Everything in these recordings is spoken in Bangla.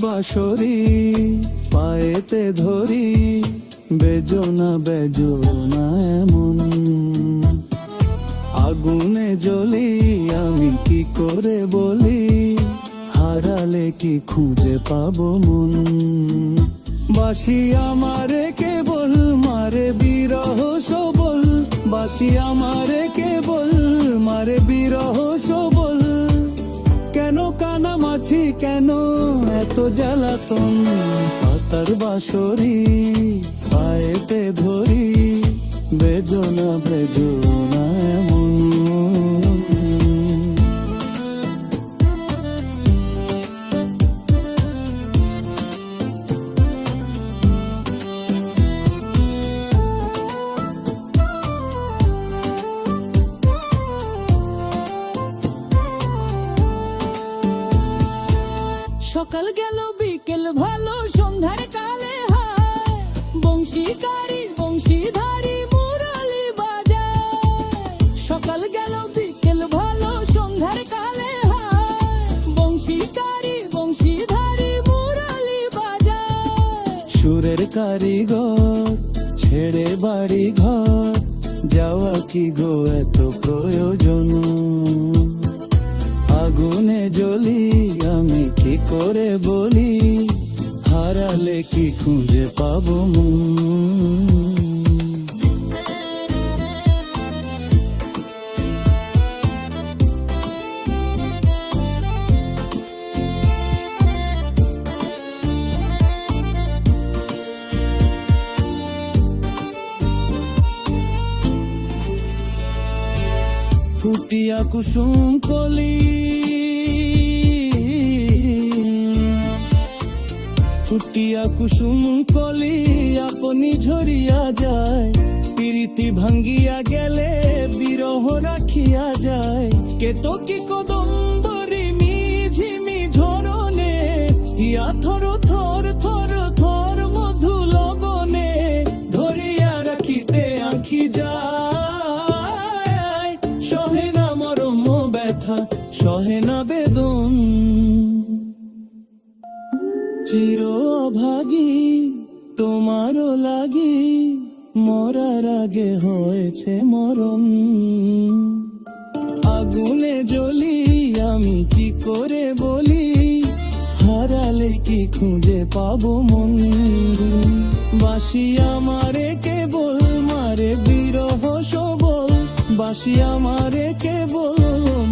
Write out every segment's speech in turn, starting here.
বাঁশরি পায়েতে ধরি, বেজোনা বেজোনা এমন। আগুনে জ্বলি আমি কি করে বলি, হারালে কি খুঁজে পাবো মন। বাঁশি আমারে কেবল মারে বিরহ সবল, বাঁশি আমারে কেবল মারে বিরহ সবল। কেন কানামাছি কেন এত জ্বালাতন, পাতার বাঁশরি পায়েতে ধরি, বেজোনা বেজোনা এমন। সকাল গেল বিকেল ভালো সন্ধ্যার কালে হায়, বংশীকারী বংশীধারী মুরলি বাজায়। সকাল গেল বিকেল ভালো সন্ধ্যার কালে হায়, বংশীকারী বংশীধারী মুরলি বাজায়। সুরের কারিগর ছেড়ে বাড়ি ঘর, যাওয়া কি গো এত প্রয়োজন। আগুনে জ্বলি আমি কি করে বলি, হারালে কি খুঁজে পাবো মন। ফুটিয়া কুসুম কলি, ফুটিয়া কুসুম কলি আপনি ঝরিয়া যায়। প্রীতি ভাঙ্গিয়া গেলে বিরহ রাখিয়া যায়। কেতো কি কদম্বরি মিঝিমি ঝরনে, হিয়া থর থর থর থর মধু লগনে, ধরিয়া রাখিতে আঁখি যায়। সহে না মরম ব্যথা সহে না বেদন, চির অভাগী তোমারও লাগি, মরার আগে হয়েছে মরণ। আগুনে জ্বলি আমি কি করে বলি, হারালে কি খুঁজে পাবো মন। বাঁশি আমারে কেবল মারে বিরহ সবল, বাঁশি আমারে কেবল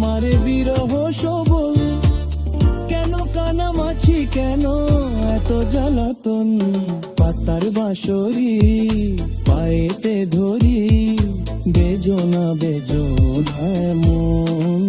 মারে বিরহ সবল। কেন কানামাছি কেন এত জ্বালাতন, পাতার বাঁশরি পায়েতে ধরি, বেজোনা বেজোনা মন।